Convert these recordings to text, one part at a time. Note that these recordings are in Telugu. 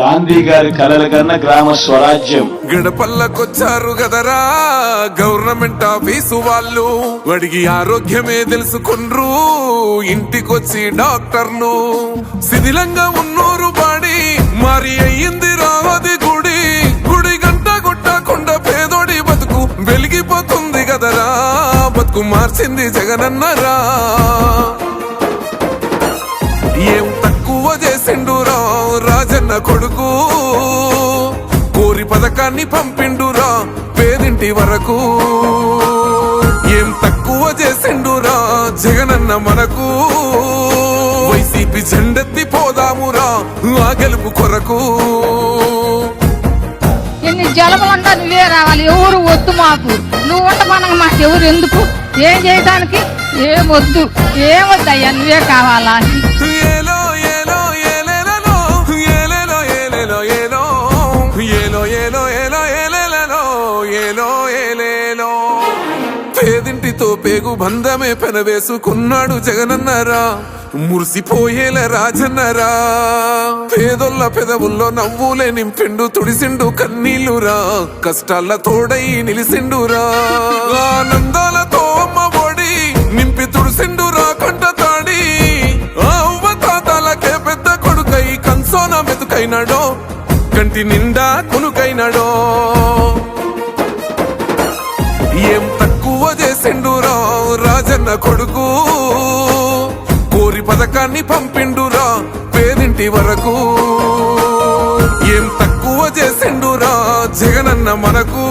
గాంధీ గారి కలల కన్నా గ్రామ స్వరాజ్యం. గడపల్లకొచ్చారు గదరా గవర్నమెంట్ ఆఫీసు వాళ్ళు, అడిగి ఆరోగ్యమే తెలుసుకుండ్రు ఇంటికొచ్చి డాక్టర్లు. శిథిలంగా ఉన్నోరు బాడి మరి అయ్యింది రావది గుడి, గుడి గంట కొట్టకుండా పేదోడి బతుకు వెలిగిపోతుంది గదరా, బతుకు మార్చింది జగనన్నరా. ఏం తక్కువ చేసిండురా రాజన్న కొడుకు, కోరి పథకాన్ని పంపిండురా పేదింటి వరకు. ఏం తక్కువ చేసిండురా జగనన్న మనకు, వైసీపీ జెండెత్తి పోదామురా ఆ గెలుపు కొరకు. ఎన్ని జలములంతా నువ్వే రావాలి, ఎవరు వద్దు మాకు, నువ్వు ఉండమనగా మాకు ఎవరు ఎందుకు, ఏం చేయడానికి ఏమొద్దు, ఏమొద్దయ్యా నువ్వే కావాలా. ఏలో ఏలో ఏలేలలో ఏలేలో ఏలేలో ఏలో ఏలో ఏలో ఏలో ఏలేలలో ఏలో ఏలేలో. పేదింటితో పేగు బంధమే పెనవేసుకున్నాడు జగనన్నరా, మురిసిపోయేల రాజన్నరా. పేదొల్ల పెదవుల్లో నవ్వులే నింపిండు, తుడిసిండు కన్నీళ్లురా, కష్టాల తోడై నిలిసిండురా. ఆనందాలతో అమ్మ ఒడి నింపి తుడిసిండురా కంట తాడి, అవ్వ తాతలకే పెద్ద కొడుకై కన్సోన మెతుకైనాడో, కంటి నిండా కునుకైనాడో. ఏం తక్కువ చేసిండురా రాజన్న కొడుకు, కోరి పథకాన్ని పంపిండురా పేదింటి వరకు. ఏం తక్కువ చేసిండురా జగనన్న మనకు,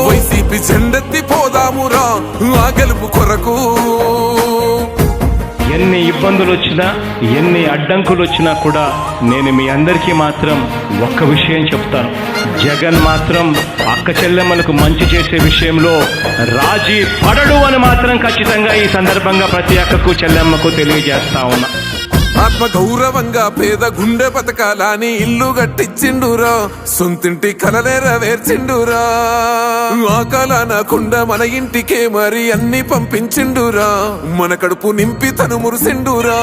వైసీపీ జెండెత్తి పోదామురా ఆ గెలుపు కొరకు. ఎన్ని ఇబ్బందులు వచ్చినా ఎన్ని అడ్డంకులు వచ్చినా కూడా నేను మీ అందరికీ మాత్రం ఒక్క విషయం చెప్తాను, జగన్ మాత్రం అక్క చెల్లెమ్మలకు మంచి చేసే విషయంలో రాజీ పడడు అని మాత్రం ఖచ్చితంగా ఈ సందర్భంగా ప్రతి అక్కకు చెల్లెమ్మకు తెలియజేస్తా ఉన్నా. ఆత్మ గౌరవంగా పేద గుండె బతకాలని ఇల్లు కట్టించిండురా, సొంతింటి కలనేరవేర్చిండురా. ఆకలనకుండా మన ఇంటికే మరి అన్ని పంపించిండురా, మన కడుపు నింపి తను మురిసిండురా.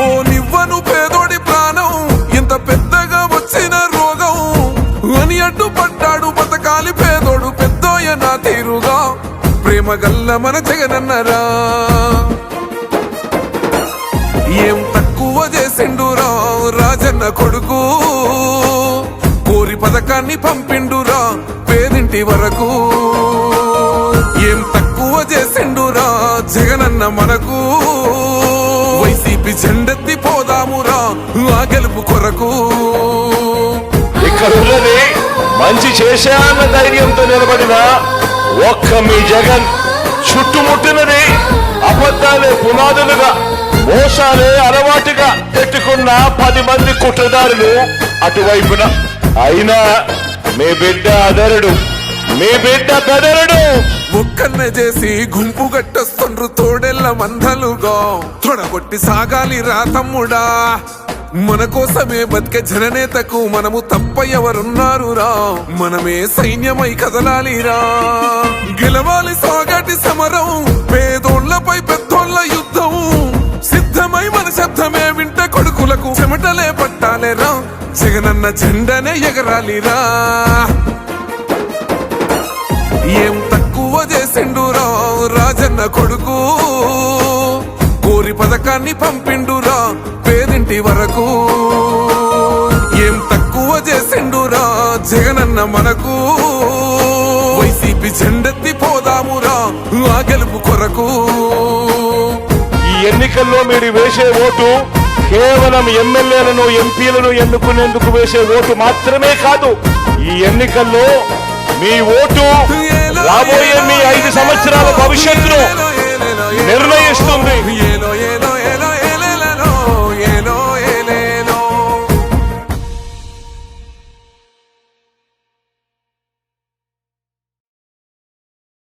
ఓ నివ్వను పేదోడి ప్రాణం ఇంత పెద్దగా వచ్చిన రోగం అని అడ్డుపడ్డాడు బతకాలి పేదోడు పెద్దోయ నా తీరుగా, ప్రేమ గల్ల మన జగనన్నరా. ఏం తక్కువ చేసిండురా రాజన్న కొడుకు, కోరి పథకాన్ని పంపిండురా పేదింటి వరకు. ఏం తక్కువ చేసిండురా జగనన్న మనకు, వైసీపీ జెండెత్తి పోదామురా ఆ గెలుపు కొరకు. ఇక్కడున్నది మంచి చేశాన్న ధైర్యంతో నిలబడిన ఒక్క మీ జగన్, చుట్టుముట్టినది అబద్ధాలే పునాదులుగా మోసాలే అలవాటుగా పెట్టుకున్న 10 మంది కుట్రదారులు అటువైపున. అయినా మీ బిడ్డ అదరుడు, మీ బిడ్డ బెదరుడు. ఒక్కన్నే చేసి గుంపు గట్టొస్తుండ్రు తోడెల్ల మందలుగా, తొడగొట్టి సాగాలి రా తమ్ముడా. మన కోసమే బతికే జననేతకు మనము తప్ప ఎవరున్నారు రా, మనమే సైన్యమై కదలాలిరా. గెలవాలి సాగటి సమరం, పేదోళ్లపై పెద్దోళ్ల యుద్ధం, సిద్ధమై మన శబ్దమే వింట కొడుకులకు చెమటలే పట్టాలేరా, జగనన్న జెండనే ఎగరాలిరా. ఏం తక్కువ చేసిండురా రాజన్న కొడుకు, కోరి పథకాన్ని పంపిండురా పేదింటి వరకు. ఏం తక్కువ చేసిండురా జగనన్న మనకు, వైసీపీ జెండెత్తి పోదామురా ఆ గెలుపు కొరకు. ఈ ఎన్నికల్లో మీరు వేసే ఓటు కేవలం ఎమ్మెల్యేలను ఎంపీలను ఎన్నుకునేందుకు వేసే ఓటు మాత్రమే కాదు, ఈ ఎన్నికల్లో మీ ఓటు రాబోయే మీ 5 సంవత్సరాల భవిష్యత్తును నిర్ణయిస్తుంది.